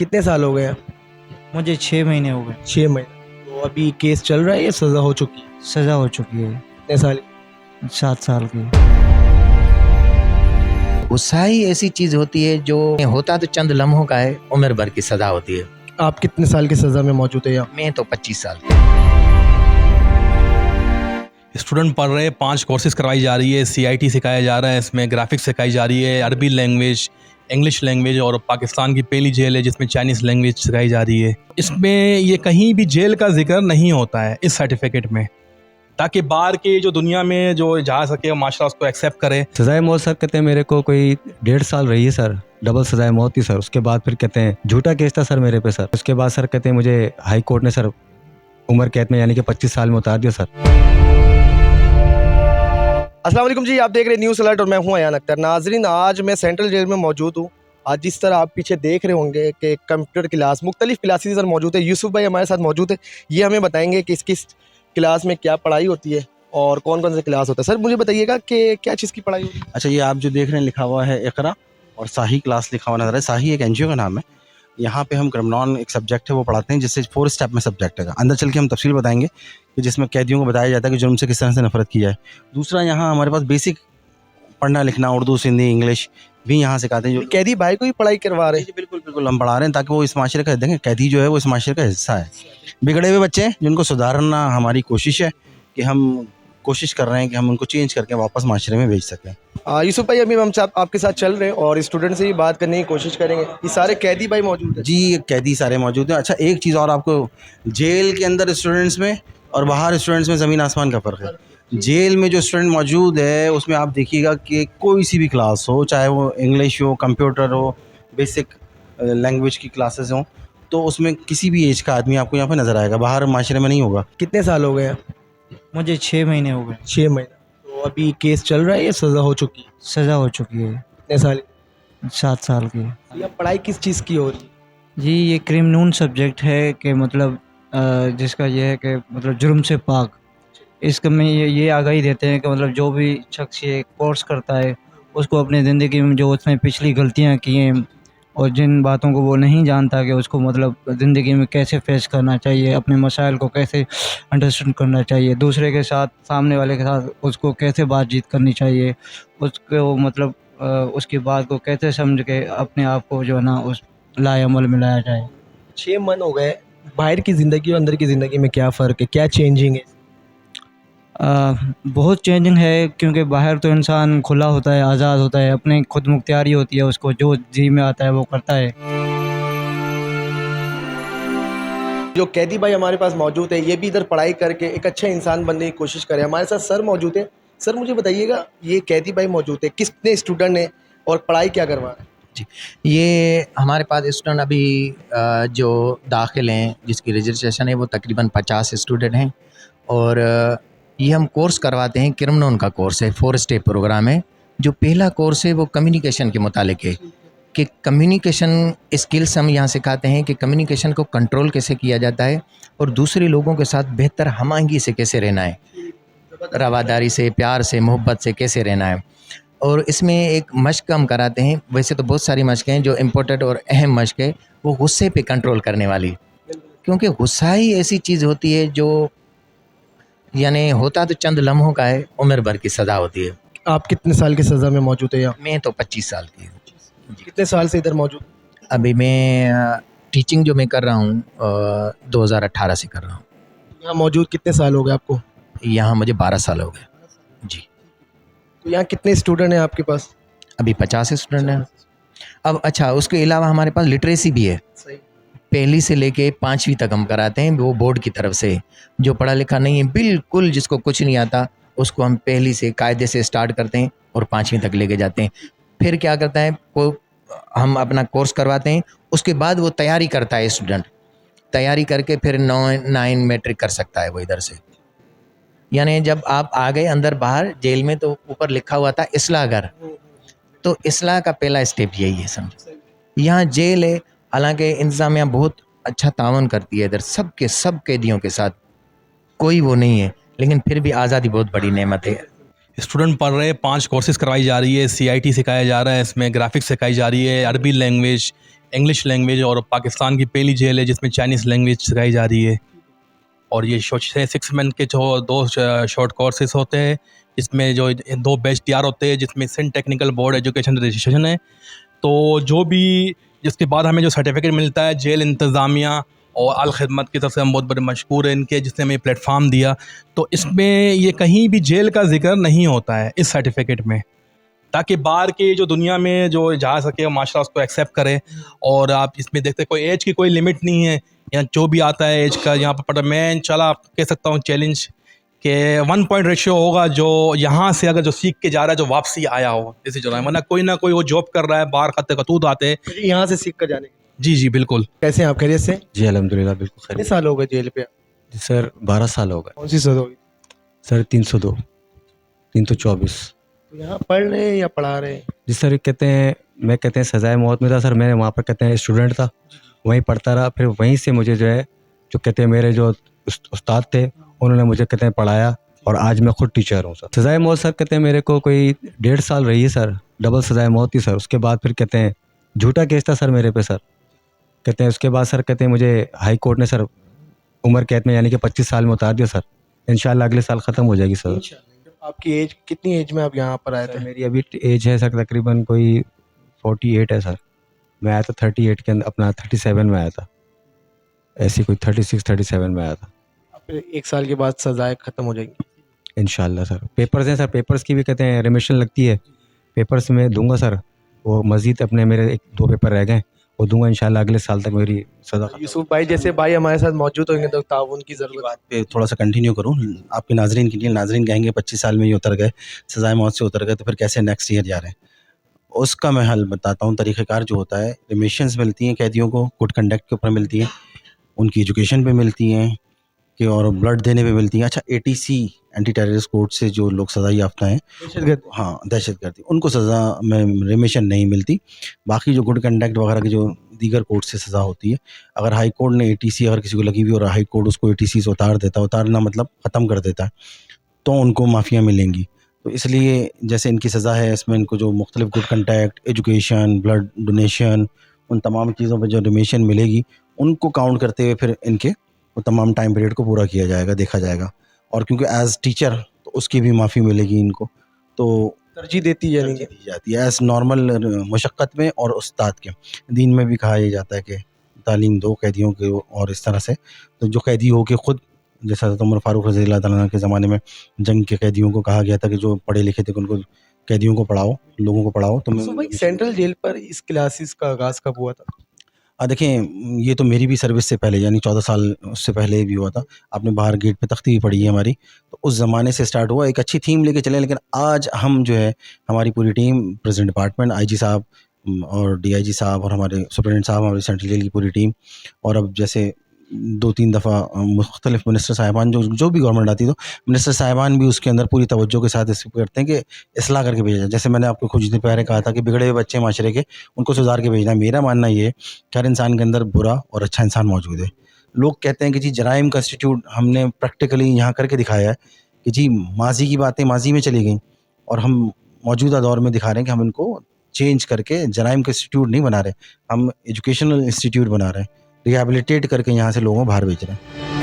कितने साल हो गए हैं? मुझे 6 महीने हो गए। 6 महीने। तो अभी केस चल रहा है या सज़ा हो चुकी है? सज़ा हो चुकी है। कितने साल की? 7 साल की। गुस्सा ही ऐसी चीज होती है जो होता तो चंद लम्हों का है, उम्र भर की सजा होती है। आप कितने साल की सज़ा में मौजूद है यहाँ? मैं तो 25 साल। स्टूडेंट पढ़ रहे हैं, 5 कोर्सेज करवाई जा रही है। CIT सिखाया जा रहा है, इसमें ग्राफिक्स सिखाई जा रही है, अरबी लैंग्वेज, इंग्लिश लैंग्वेज, और पाकिस्तान की पहली जेल है जिसमें चाइनीज़ लैंग्वेज सिखाई जा रही है। इसमें ये कहीं भी जेल का जिक्र नहीं होता है इस सर्टिफिकेट में, ताकि बाहर के जो दुनिया में जो जा सके माशरा उसको एक्सेप्ट करे। सजाए मौत सर कहते हैं मेरे को कोई 1.5 साल रही है सर, डबल सजाए मौत थी सर। उसके बाद फिर कहते हैं झूठा केस था सर मेरे पे सर। उसके बाद सर कहते हैं मुझे हाई कोर्ट ने सर उम्र कैद में यानी कि 25 साल में उतार दिया सर। अस्सलाम वालेकुम जी, आप देख रहे हैं न्यूज़ अलर्ट और मैं हूं अयान अख्तर। नाजरीन, आज मैं सेंट्रल जेल में मौजूद हूं। आज जिस तरह आप पीछे देख रहे होंगे कि कंप्यूटर क्लास, मुख्तलिफ क्लासेस सर मौजूद है। यूसुफ भाई हमारे साथ मौजूद है, ये हमें बताएंगे कि किस क्लास में क्या पढ़ाई होती है और कौन कौन से क्लास होता है। सर मुझे बताइएगा कि क्या चीज़ की पढ़ाई होती है? अच्छा, ये आप जो देख रहे हैं लिखा हुआ है इकरा, और साही क्लास लिखा हुआ नजर है। साही एक NGO का नाम है। यहाँ पे हम क्रिमिनल एक सब्जेक्ट है वो पढ़ाते हैं, जिससे 4 स्टेप में सब्जेक्ट है। अंदर चल के हम तफसील बताएंगे कि जिसमें कैदियों को बताया जाता है कि जुर्म से किस तरह से नफरत की जाए। दूसरा, यहाँ हमारे पास बेसिक पढ़ना लिखना, उर्दू, सिंधी, इंग्लिश भी यहाँ सिखाते हैं। जो कैदी भाई को ही पढ़ाई करवा रहे हैं? जी, बिल्कुल बिल्कुल हम पढ़ा रहे हैं ताकि वो इस माशरे का, देखें कैदी जो है वो इस माशरे का हिस्सा है। बिगड़े हुए बच्चे हैं जिनको सुधारना हमारी कोशिश है, कि हम कोशिश कर रहे हैं कि हम उनको चेंज करके वापस माशरे में भेज सकें। यूसुफ भाई, अभी हम आपके साथ चल रहे हैं और स्टूडेंट से भी बात करने की कोशिश करेंगे। ये सारे कैदी भाई मौजूद हैं? जी, कैदी सारे मौजूद हैं। अच्छा, एक चीज़ और, आपको जेल के अंदर स्टूडेंट्स में और बाहर स्टूडेंट्स में ज़मीन आसमान का फ़र्क है। जेल में जो स्टूडेंट मौजूद है उसमें आप देखिएगा कि कोई सी भी क्लास हो, चाहे वो इंग्लिश हो, कंप्यूटर हो, बेसिक लैंग्वेज की क्लासेस हों, तो उसमें किसी भी एज का आदमी आपको यहाँ पे नज़र आएगा। बाहर माशरे में नहीं होगा। कितने साल हो गए हैं? मुझे 6 महीने हो गए। 6 महीने। तो अभी केस चल रहा है या सज़ा हो चुकी है? सज़ा हो चुकी है। कितने साल की? 7 साल की। या पढ़ाई किस चीज़ की हो रही है? जी, ये क्रिमिनल सब्जेक्ट है कि मतलब जिसका ये है कि मतलब जुर्म से पाक। इसका में ये आगाही देते हैं कि मतलब जो भी शख्स ये कोर्स करता है उसको अपनी ज़िंदगी में जो उसने पिछली गलतियां की हैं और जिन बातों को वो नहीं जानता कि उसको मतलब ज़िंदगी में कैसे फेस करना चाहिए, अपने मसाइल को कैसे अंडरस्टैंड करना चाहिए, दूसरे के साथ, सामने वाले के साथ उसको कैसे बातचीत करनी चाहिए, उसको मतलब उसकी बात को कैसे समझ के अपने आप को जो है ना उस लाए अमल में लाया जाए। 6 मन हो गए। बाहर की ज़िंदगी और अंदर की ज़िंदगी में क्या फ़र्क है, क्या चेंजिंग है? बहुत चेंजिंग है, क्योंकि बाहर तो इंसान खुला होता है, आज़ाद होता है, अपनी खुद मुख्तियारी होती है, उसको जो जी में आता है वो करता है। जो कैदी भाई हमारे पास मौजूद है, ये भी इधर पढ़ाई करके एक अच्छा इंसान बनने की कोशिश करे। हमारे साथ सर मौजूद है। सर मुझे बताइएगा, ये कैदी भाई मौजूद है, कितने स्टूडेंट हैं और पढ़ाई क्या करवा रहे हैं? जी, ये हमारे पास स्टूडेंट अभी जो दाखिल हैं, जिसकी रजिस्ट्रेशन है, वो तकरीबन 50 स्टूडेंट हैं। और ये हम कोर्स करवाते हैं, क्रिमिनल का कोर्स है, 4 स्टेप प्रोग्राम है। जो पहला कोर्स है वो कम्युनिकेशन के मुतालिक है, कि कम्युनिकेशन स्किल्स हम यहाँ सिखाते हैं कि कम्युनिकेशन को कंट्रोल कैसे किया जाता है और दूसरे लोगों के साथ बेहतर हमआहंगी से कैसे रहना है, रवादारी से, प्यार से, मोहब्बत से कैसे रहना है। और इसमें एक मश्क हम कराते हैं। वैसे तो बहुत सारी मश्क हैं, जो इम्पोर्टेंट और अहम मश्क है वो गुस्से पे कंट्रोल करने वाली, क्योंकि गुस्सा ही ऐसी चीज़ होती है जो यानी होता तो चंद लम्हों का है, उम्र भर की सज़ा होती है। आप कितने साल की सज़ा में मौजूद है यहाँ? मैं तो 25 साल की हूँ। कितने साल से इधर मौजूद? अभी मैं टीचिंग जो मैं कर रहा हूँ 2018 से कर रहा हूँ। यहाँ मौजूद कितने साल हो गए आपको? यहाँ मुझे 12 साल हो गए जी। तो यहाँ कितने स्टूडेंट हैं आपके पास? अभी 50 स्टूडेंट हैं। अब अच्छा, उसके अलावा हमारे पास लिटरेसी भी है। सही। पहली से लेके 5वीं तक हम कराते हैं, वो बोर्ड की तरफ से। जो पढ़ा लिखा नहीं है, बिल्कुल जिसको कुछ नहीं आता, उसको हम पहली से कायदे से स्टार्ट करते हैं और 5वीं तक लेके जाते हैं। फिर क्या करता है, को हम अपना कोर्स करवाते हैं, उसके बाद वो तैयारी करता है स्टूडेंट। तैयारी करके फिर 9 मैट्रिक कर सकता है वो इधर से। यानी जब आप आ गए अंदर बाहर जेल में, तो ऊपर लिखा हुआ था इस्लाह घर, तो इस्लाह का पहला स्टेप यही है समझ। यहाँ जेल है, हालांकि इंतज़ामिया बहुत अच्छा तावन करती है इधर, सब कैदियों के साथ कोई वो नहीं है, लेकिन फिर भी आज़ादी बहुत बड़ी नेमत है। स्टूडेंट पढ़ रहे हैं, 5 कोर्सेज करवाई जा रही है। CIT सिखाया जा रहा है, इसमें ग्राफिक्स सिखाई जा रही है, अरबी लैंग्वेज, इंग्लिश लैंग्वेज और पाकिस्तान की पहली जेल है जिसमें चाइनीज़ लैंग्वेज सिखाई जा रही है। और ये 6 मंथ के जो 2 शॉर्ट कोर्सेज होते हैं, इसमें जो 2 बैच तैयार होते हैं, जिसमें Sindh technical board education registration है। तो जो भी जिसके बाद हमें जो सर्टिफिकेट मिलता है, जेल इंतज़ामिया और अल खिदमत की तरफ से हम बहुत बड़े मशकूर हैं इनके, जिसने हमें प्लेटफार्म दिया। तो इसमें ये कहीं भी जेल का जिक्र नहीं होता है इस सर्टिफिकेट में, ताकि बाहर की जो दुनिया में जो जा सके माशाल्लाह उसको एक्सेप्ट करे। और आप इसमें देखते कोई एज की कोई लिमिट नहीं है, यहाँ जो भी आता है एज का यहाँ पर। मैं इंशाल्लाह कह सकता हूँ चैलेंज के 1 पॉइंट रेशियो होगा जो यहाँ से अगर जो सीख के जा रहा है जो वापसी आया हो जैसे जो है, वरना कोई ना कोई वो जॉब कर रहा है बाहर, खत खतूत आते हैं। जी, यहाँ से सीख कर जाने। जी जी बिल्कुल। कैसे हैं आप, खैरियत से? जी अल्हम्दुलिल्लाह बिल्कुल कितने खैरियत। साल हो गए जेल पे? जी सर 12 साल हो गए कौन सी सजा हुई? सर 302 324। तो यहाँ पढ़ रहे हैं या पढ़ा रहे हैं? जी सर कहते हैं सजाए मौत में था सर। मैं वहाँ पर कहते हैं स्टूडेंट था, वहीं पढ़ता रहा। फिर वहीं से मुझे जो है जो कहते हैं मेरे जो उस्ताद थे उन्होंने मुझे कहते हैं पढ़ाया और आज मैं खुद टीचर हूँ सर। सजाए मौत सर कहते हैं मेरे को कोई 1.5 साल रही है सर, डबल सजाए मौत थी सर। उसके बाद फिर कहते हैं झूठा केस था सर मेरे पे सर। कहते हैं उसके बाद सर कहते हैं मुझे हाई कोर्ट ने सर उम्र कैद में यानी कि 25 साल में उतार दिया सर। इंशाल्लाह अगले साल ख़त्म हो जाएगी सर। आपकी एज कितनी, एज में आप यहाँ पर आए सर थे? मेरी अभी एज है सर तकरीबन कोई 48 है सर। मैं आया था 38 के अंदर, अपना 37 में आया था, ऐसी कोई 36-37 में आया था। फिर 1 साल के बाद सजाएं खत्म हो जाएंगी इंशाल्लाह सर। पेपर्स हैं सर, पेपर्स की भी कहते हैं रिमिशन लगती है, पेपर्स में दूंगा सर। वो मज़ीद अपने मेरे 1-2 पेपर रह गए, वो दूंगा इंशाल्लाह अगले साल तक मेरी सज़ा खत्म। यूसुफ भाई जैसे भाई हमारे साथ मौजूद होंगे तो ताउन की की ज़रूरत बात पे थोड़ा सा कंटिन्यू करूँ आपके नाजरीन के लिए। नाजरीन कहेंगे 25 साल में ये उतर गए, सजाए मौत से उतर गए, तो फिर कैसे नेक्स्ट ईयर जा रहे हैं? उसका मैं हल बताता हूँ। तरीक़ेकार जो होता है, रिमिशंस मिलती हैं कैदियों को, गुड कंडक्ट के ऊपर मिलती है, उनकी एजुकेशन पे मिलती हैं कि और ब्लड देने पे मिलती हैं। अच्छा, ATC एंटी टेररिस्ट कोर्ट से जो लोग सज़ा याफ्ता हैं, दहशतगर्द। हाँ दहशतगर्दी, उनको सज़ा में रिमिशन नहीं मिलती। बाकी जो गुड कंडक्ट वगैरह की जो दीगर कोर्ट से सज़ा होती है, अगर हाई कोर्ट ने ATC अगर किसी को लगी हुई और हाई कोर्ट उसको ATC से उतार देता, उतारना मतलब ख़त्म कर देता है, तो उनको माफ़ियाँ मिलेंगी। तो इसलिए जैसे इनकी सज़ा है, इसमें इनको जो मुख्तलिफ good conduct, education, blood donation, उन तमाम चीज़ों पर जो रिमिशन मिलेगी, उनको काउंट करते हुए फिर इनके वो तमाम टाइम पीरियड को पूरा किया जाएगा, देखा जाएगा। और क्योंकि एज़ टीचर तो उसकी भी माफ़ी मिलेगी इनको, तो तरजीह देती है यानी कि। दी जाती है एज़ नॉर्मल मशक्क़त में। और उस्ताद के दीन में भी कहा यह जाता है कि तालीम दो कैदियों को, और इस तरह से तो जो कैदी हो के ख़ुद, जैसा हज़रत उमर फ़ारूक रज़ी अल्लाह तआला के ज़माने में जंग के कैदियों को कहा गया था कि जो पढ़े लिखे थे उनको कैदियों को पढ़ाओ, लोगों को पढ़ाओ। तो यूसुफ भाई सेंट्रल जेल पर इस क्लासेस का आगाज़ कब हुआ था? देखें, ये तो मेरी भी सर्विस से पहले यानी 14 साल उससे पहले भी हुआ था। आपने बाहर गेट पे तख्ती भी पढ़ी है हमारी, तो उस ज़माने से स्टार्ट हुआ। एक अच्छी थीम लेके चले, लेकिन आज हम जो है हमारी पूरी टीम, प्रेसिडेंट डिपार्टमेंट, IG साहब और DIG साहब और हमारे सुपरिटेंडेंट साहब, हमारी सेंट्रल जेल की पूरी टीम, और अब जैसे 2-3 दफ़ा मुख्तलिफ मिनिस्टर साहिबान जो भी गवर्नमेंट आती है, तो मिनिस्टर साहिबान भी उसके अंदर पूरी तवज्जो के साथ इस करते हैं कि इस्लाह करके भेजा जाए। जैसे मैंने आपको कुछ दिन पहले कहा था कि बिगड़े हुए बच्चे माशरे के, उनको सुधार के भेजना है। मेरा मानना ये है कि हर इंसान के अंदर बुरा और अच्छा इंसान मौजूद है। लोग कहते हैं कि जी जराइम का इंस्टीट्यूट हमने प्रैक्टिकली यहाँ करके दिखाया है कि जी माजी की बातें माजी में चली गई, और हम मौजूदा दौर में दिखा रहे हैं कि हम इनको चेंज करके जराइम का इंस्टीट्यूट नहीं बना रहे, हम एजुकेशनल इंस्टीट्यूट बना रहे हैं, रिहेबिलिटेट करके यहाँ से लोगों को बाहर भेज रहे हैं।